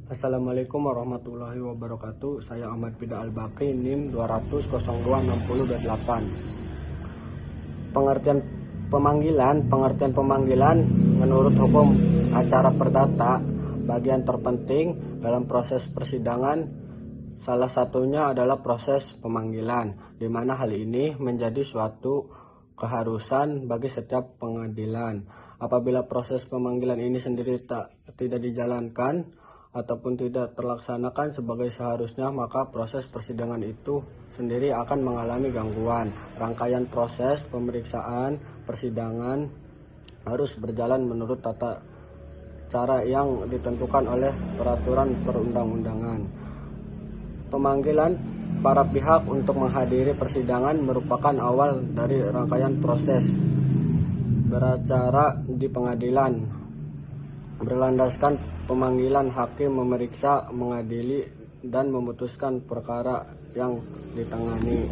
Assalamualaikum warahmatullahi wabarakatuh. Saya Ahmad Fida Al-Bakri, NIM 200026028. Pengertian pemanggilan menurut hukum acara perdata, bagian terpenting dalam proses persidangan salah satunya adalah proses pemanggilan, di mana hal ini menjadi suatu keharusan bagi setiap pengadilan. Apabila proses pemanggilan ini sendiri tidak dijalankan ataupun tidak terlaksanakan sebagai seharusnya, maka proses persidangan itu sendiri akan mengalami gangguan. Rangkaian proses pemeriksaan persidangan harus berjalan menurut tata cara yang ditentukan oleh peraturan perundang-undangan. Pemanggilan para pihak untuk menghadiri persidangan merupakan awal dari rangkaian proses beracara di pengadilan, berlandaskan pemanggilan hakim memeriksa, mengadili, dan memutuskan perkara yang ditangani.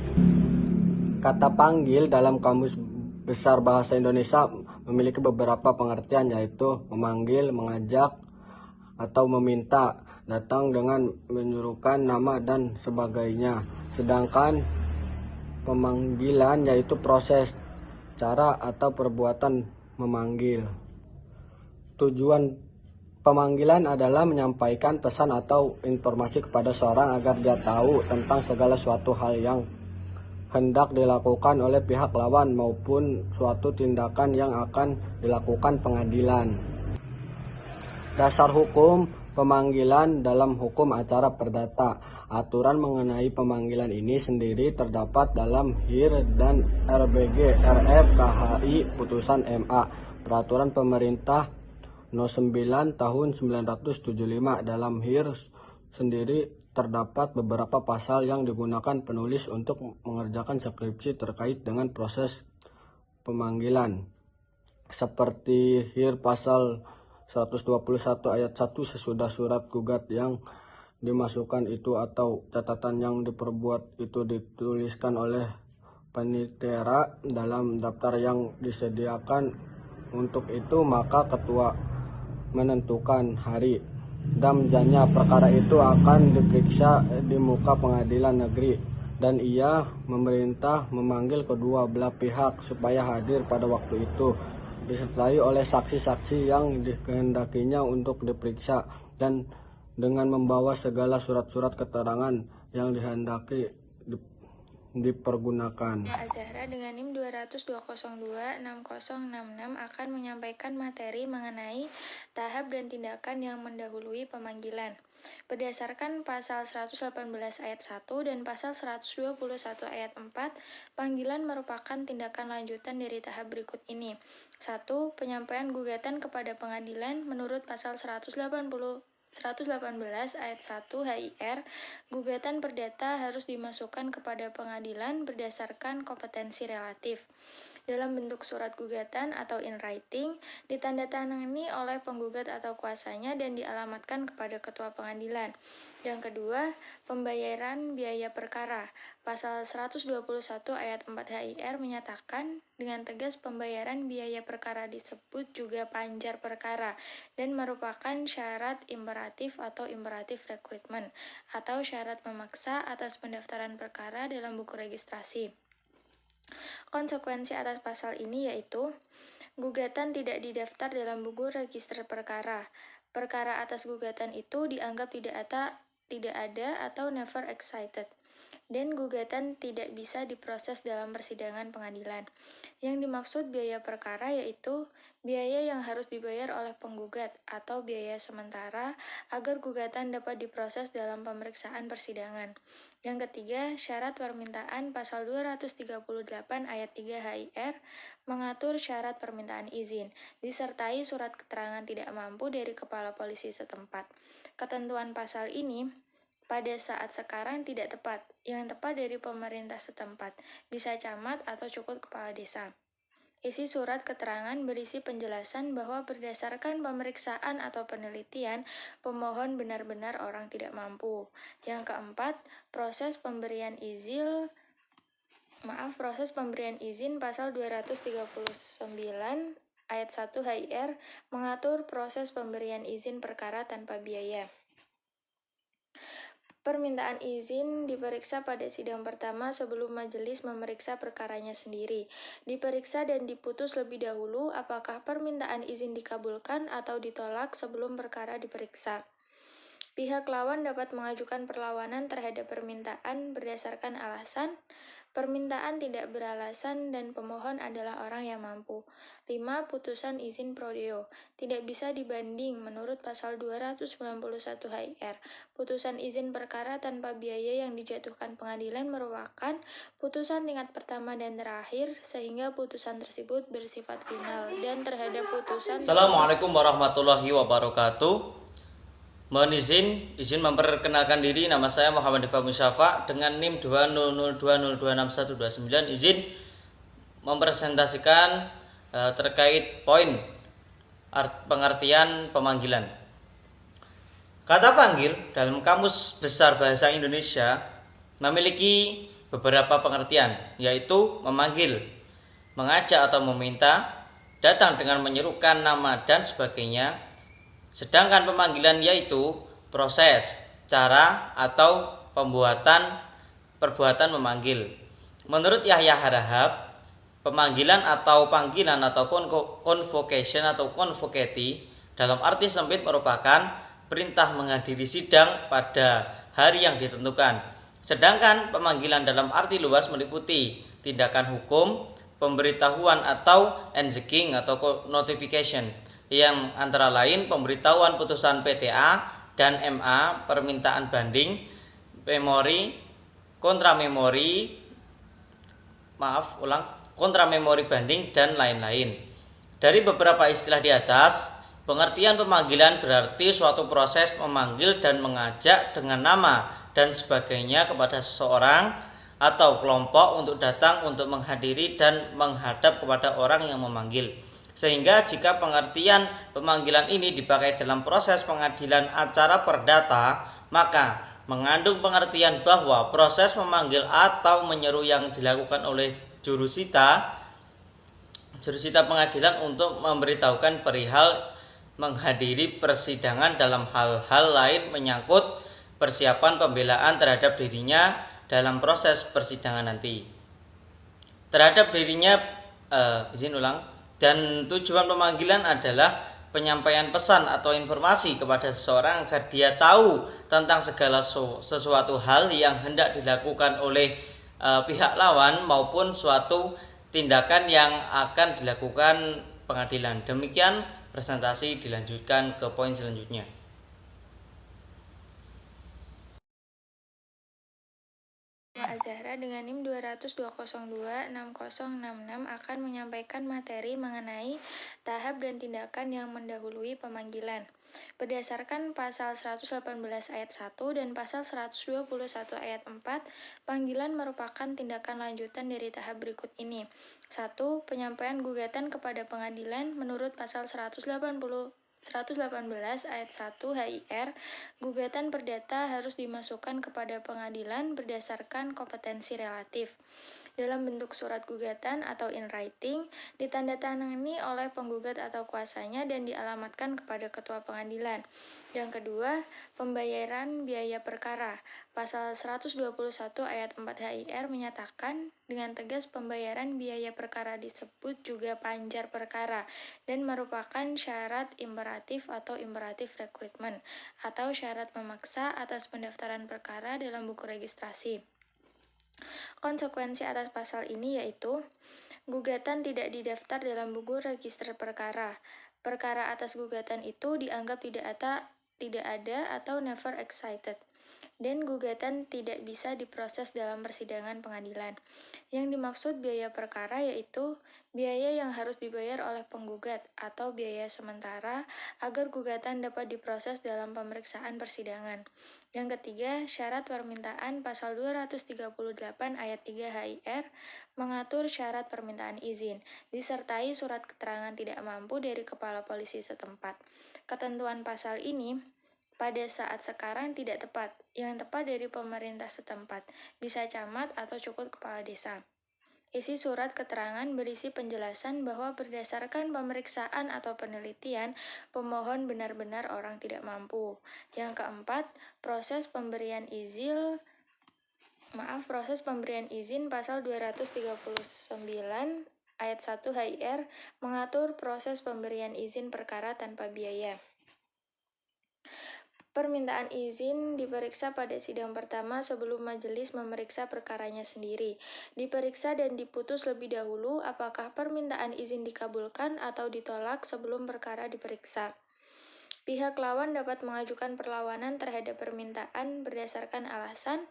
Kata panggil dalam Kamus Besar Bahasa Indonesia memiliki beberapa pengertian, yaitu memanggil, mengajak, atau meminta, datang dengan menyuruhkan nama, dan sebagainya. Sedangkan pemanggilan yaitu proses, cara, atau perbuatan memanggil. Tujuan pemanggilan adalah menyampaikan pesan atau informasi kepada seorang agar dia tahu tentang segala suatu hal yang hendak dilakukan oleh pihak lawan maupun suatu tindakan yang akan dilakukan pengadilan. Dasar hukum pemanggilan dalam hukum acara perdata. Aturan mengenai pemanggilan ini sendiri terdapat dalam HIR dan RBG RF KHI Putusan MA Peraturan Pemerintah No. 9 tahun 1975. Dalam HIR sendiri terdapat beberapa pasal yang digunakan penulis untuk mengerjakan skripsi terkait dengan proses pemanggilan, seperti HIR pasal 121 ayat 1 sesudah surat gugat yang dimasukkan itu atau catatan yang diperbuat itu dituliskan oleh penitera dalam daftar yang disediakan untuk itu, maka ketua menentukan hari dan jamnya perkara itu akan diperiksa di muka pengadilan negeri, dan ia memerintah memanggil kedua belah pihak supaya hadir pada waktu itu, disertai oleh saksi-saksi yang dikehendakinya untuk diperiksa, dan dengan membawa segala surat-surat keterangan yang dihendaki dipergunakan. Azahra dengan NIM 20020266066 akan menyampaikan materi mengenai tahap dan tindakan yang mendahului pemanggilan. Berdasarkan pasal 118 ayat 1 dan pasal 121 ayat 4, panggilan merupakan tindakan lanjutan dari tahap berikut ini. 1. Penyampaian gugatan kepada pengadilan menurut pasal 118 ayat 1 HIR, gugatan perdata harus dimasukkan kepada pengadilan berdasarkan kompetensi relatif dalam bentuk surat gugatan atau in writing, ditandatangani oleh penggugat atau kuasanya dan dialamatkan kepada ketua pengadilan. Yang kedua, pembayaran biaya perkara. Pasal 121 ayat 4 HIR menyatakan dengan tegas pembayaran biaya perkara disebut juga panjar perkara dan merupakan syarat imperatif atau imperatif rekrutmen atau syarat memaksa atas pendaftaran perkara dalam buku registrasi. Konsekuensi atas pasal ini yaitu gugatan tidak didaftar dalam buku register perkara. Perkara atas gugatan itu dianggap tidak ada atau never excited, dan gugatan tidak bisa diproses dalam persidangan pengadilan. Yang dimaksud biaya perkara yaitu biaya yang harus dibayar oleh penggugat atau biaya sementara agar gugatan dapat diproses dalam pemeriksaan persidangan. Yang ketiga, syarat permintaan pasal 238 ayat 3 HIR mengatur syarat permintaan izin, disertai surat keterangan tidak mampu dari kepala polisi setempat. Ketentuan pasal ini pada saat sekarang tidak tepat. Yang tepat dari pemerintah setempat, bisa camat atau cukup kepala desa. Isi surat keterangan berisi penjelasan bahwa berdasarkan pemeriksaan atau penelitian, pemohon benar-benar orang tidak mampu. Yang keempat, proses pemberian izin pasal 239 ayat 1 HIR mengatur proses pemberian izin perkara tanpa biaya. Permintaan izin diperiksa pada sidang pertama sebelum majelis memeriksa perkaranya sendiri. Diperiksa dan diputus lebih dahulu apakah permintaan izin dikabulkan atau ditolak sebelum perkara diperiksa. Pihak lawan dapat mengajukan perlawanan terhadap permintaan berdasarkan alasan, permintaan tidak beralasan, dan pemohon adalah orang yang mampu. 5. Putusan izin pro deo tidak bisa dibanding menurut pasal 291 HIR. Putusan izin perkara tanpa biaya yang dijatuhkan pengadilan merupakan putusan tingkat pertama dan terakhir, sehingga putusan tersebut bersifat final dan terhadap putusan. Assalamualaikum warahmatullahi wabarakatuh. Mohon izin memperkenalkan diri. Nama saya Muhammad Diva Musyafa dengan NIM 20020261129. Izin mempresentasikan terkait poin pengertian pemanggilan. Kata panggil dalam Kamus Besar Bahasa Indonesia memiliki beberapa pengertian, yaitu memanggil, mengajak atau meminta, datang dengan menyerukan nama dan sebagainya. Sedangkan pemanggilan yaitu proses, cara, atau perbuatan memanggil. Menurut Yahya Harahap, pemanggilan atau panggilan atau convocation atau convocati dalam arti sempit merupakan perintah menghadiri sidang pada hari yang ditentukan. Sedangkan pemanggilan dalam arti luas meliputi tindakan hukum, pemberitahuan atau enzeking atau notification, yang antara lain pemberitahuan putusan PTA dan MA, permintaan banding, kontra memori banding, dan lain-lain. Dari beberapa istilah di atas, pengertian pemanggilan berarti suatu proses memanggil dan mengajak dengan nama dan sebagainya kepada seseorang atau kelompok untuk datang untuk menghadiri dan menghadap kepada orang yang memanggil. Sehingga jika pengertian pemanggilan ini dipakai dalam proses pengadilan acara perdata, maka mengandung pengertian bahwa proses memanggil atau menyeru yang dilakukan oleh jurusita pengadilan untuk memberitahukan perihal menghadiri persidangan dalam hal-hal lain menyangkut persiapan pembelaan terhadap dirinya dalam proses persidangan nanti. Dan tujuan pemanggilan adalah penyampaian pesan atau informasi kepada seseorang agar dia tahu tentang segala sesuatu hal yang hendak dilakukan oleh pihak lawan maupun suatu tindakan yang akan dilakukan pengadilan. Demikian presentasi, dilanjutkan ke poin selanjutnya. Azahra dengan NIM 20020260066 akan menyampaikan materi mengenai tahap dan tindakan yang mendahului pemanggilan. Berdasarkan pasal 118 ayat 1 dan pasal 121 ayat 4, panggilan merupakan tindakan lanjutan dari tahap berikut ini. 1. Penyampaian gugatan kepada pengadilan menurut pasal 118 ayat 1 HIR, gugatan perdata harus dimasukkan kepada pengadilan berdasarkan kompetensi relatif dalam bentuk surat gugatan atau in writing, ditandatangani oleh penggugat atau kuasanya dan dialamatkan kepada ketua pengadilan. Yang kedua, pembayaran biaya perkara. Pasal 121 ayat 4 HIR menyatakan dengan tegas pembayaran biaya perkara disebut juga panjar perkara dan merupakan syarat imperatif atau imperatif rekrutmen atau syarat memaksa atas pendaftaran perkara dalam buku registrasi. Konsekuensi atas pasal ini yaitu gugatan tidak didaftar dalam buku register perkara. Perkara atas gugatan itu dianggap tidak ada atau never excited, dan gugatan tidak bisa diproses dalam persidangan pengadilan. Yang dimaksud biaya perkara yaitu biaya yang harus dibayar oleh penggugat atau biaya sementara agar gugatan dapat diproses dalam pemeriksaan persidangan. Yang ketiga, syarat permintaan pasal 238 ayat 3 HIR mengatur syarat permintaan izin, disertai surat keterangan tidak mampu dari kepala polisi setempat. Ketentuan pasal ini pada saat sekarang tidak tepat. Yang tepat dari pemerintah setempat, bisa camat atau cukup kepala desa. Isi surat keterangan berisi penjelasan bahwa berdasarkan pemeriksaan atau penelitian, pemohon benar-benar orang tidak mampu. Yang keempat, proses pemberian izin pasal 239 ayat 1 HIR mengatur proses pemberian izin perkara tanpa biaya. Permintaan izin diperiksa pada sidang pertama sebelum majelis memeriksa perkaranya sendiri. Diperiksa dan diputus lebih dahulu apakah permintaan izin dikabulkan atau ditolak sebelum perkara diperiksa. Pihak lawan dapat mengajukan perlawanan terhadap permintaan berdasarkan alasan,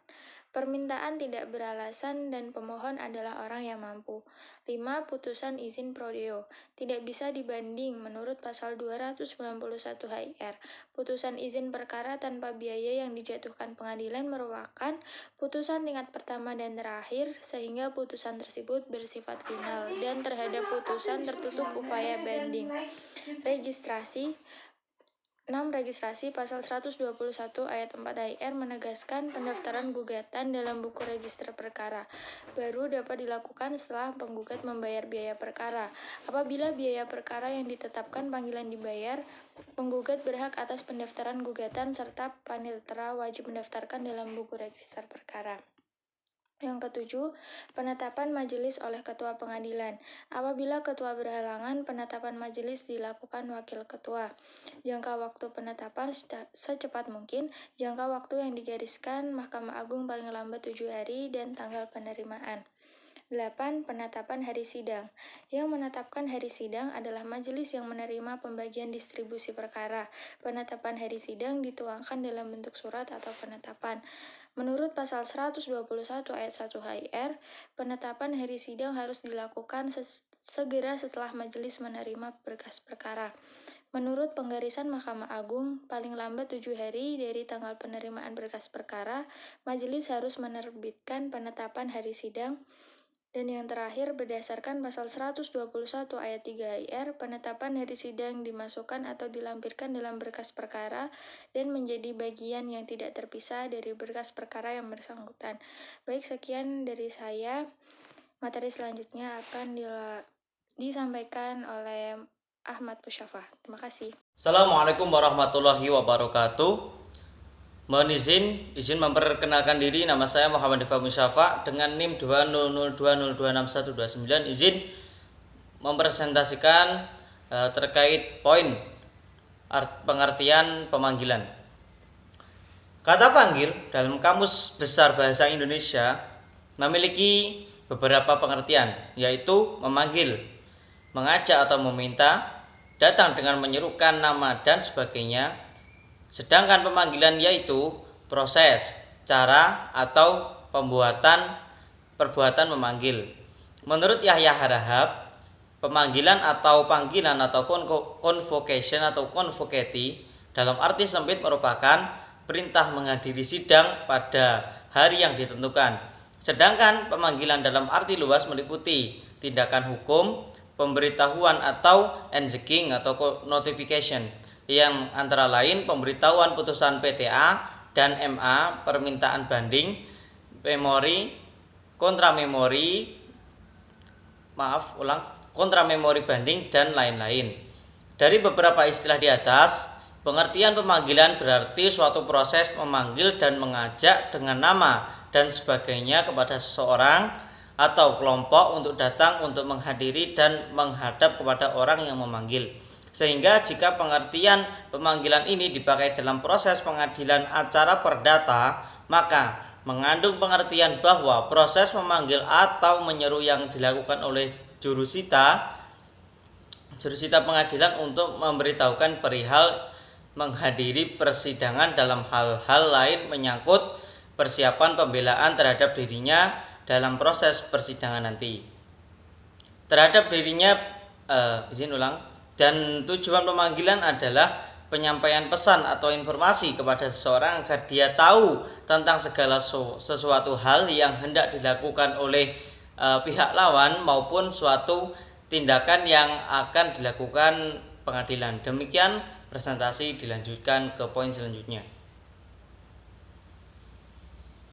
permintaan tidak beralasan, dan pemohon adalah orang yang mampu. 5. Putusan izin pro deo tidak bisa dibanding menurut pasal 291 HIR. Putusan izin perkara tanpa biaya yang dijatuhkan pengadilan merupakan putusan tingkat pertama dan terakhir, sehingga putusan tersebut bersifat final dan terhadap putusan tertutup upaya banding. Registrasi pasal 121 ayat 4 HIR menegaskan pendaftaran gugatan dalam buku register perkara baru dapat dilakukan setelah penggugat membayar biaya perkara. Apabila biaya perkara yang ditetapkan panggilan dibayar, penggugat berhak atas pendaftaran gugatan serta panitera wajib mendaftarkan dalam buku register perkara. Yang ketujuh, penetapan majelis oleh ketua pengadilan. Apabila ketua berhalangan, penetapan majelis dilakukan wakil ketua. Jangka waktu penetapan secepat mungkin. Jangka waktu yang digariskan Mahkamah Agung paling lambat 7 hari dan tanggal penerimaan. 8. Penetapan hari sidang. Yang menetapkan hari sidang adalah majelis yang menerima pembagian distribusi perkara. Penetapan hari sidang dituangkan dalam bentuk surat atau penetapan. Menurut pasal 121 ayat 1 HIR, penetapan hari sidang harus dilakukan segera setelah majelis menerima berkas perkara. Menurut penggarisan Mahkamah Agung, paling lambat 7 hari dari tanggal penerimaan berkas perkara, majelis harus menerbitkan penetapan hari sidang. Dan yang terakhir, berdasarkan pasal 121 ayat 3 HIR, penetapan hari sidang dimasukkan atau dilampirkan dalam berkas perkara dan menjadi bagian yang tidak terpisah dari berkas perkara yang bersangkutan. Baik, sekian dari saya. Materi selanjutnya akan disampaikan oleh Ahmad Pusyafa. Terima kasih. Assalamualaikum warahmatullahi wabarakatuh. Mohon izin memperkenalkan diri. Nama saya Muhammad Defa Musyafa dengan NIM 20020261129. Izin mempresentasikan terkait poin pengertian pemanggilan. Kata panggil dalam Kamus Besar Bahasa Indonesia memiliki beberapa pengertian, yaitu memanggil, mengajak atau meminta, datang dengan menyerukan nama dan sebagainya. Sedangkan pemanggilan yaitu proses, cara, atau perbuatan memanggil. Menurut Yahya Harahap, pemanggilan atau panggilan atau convocation atau convocati dalam arti sempit merupakan perintah menghadiri sidang pada hari yang ditentukan. Sedangkan pemanggilan dalam arti luas meliputi tindakan hukum, pemberitahuan atau unseeking atau notification, yang antara lain pemberitahuan putusan PTA dan MA, permintaan banding, memori, kontra memori banding, dan lain-lain. Dari beberapa istilah di atas, pengertian pemanggilan berarti suatu proses memanggil dan mengajak dengan nama dan sebagainya kepada seseorang atau kelompok untuk datang untuk menghadiri dan menghadap kepada orang yang memanggil. Sehingga jika pengertian pemanggilan ini dipakai dalam proses pengadilan acara perdata, maka mengandung pengertian bahwa proses memanggil atau menyeru yang dilakukan oleh jurusita pengadilan untuk memberitahukan perihal menghadiri persidangan dalam hal-hal lain menyangkut persiapan pembelaan terhadap dirinya dalam proses persidangan nanti. Dan tujuan pemanggilan adalah penyampaian pesan atau informasi kepada seseorang agar dia tahu tentang segala sesuatu hal yang hendak dilakukan oleh pihak lawan maupun suatu tindakan yang akan dilakukan pengadilan. Demikian presentasi, dilanjutkan ke poin selanjutnya.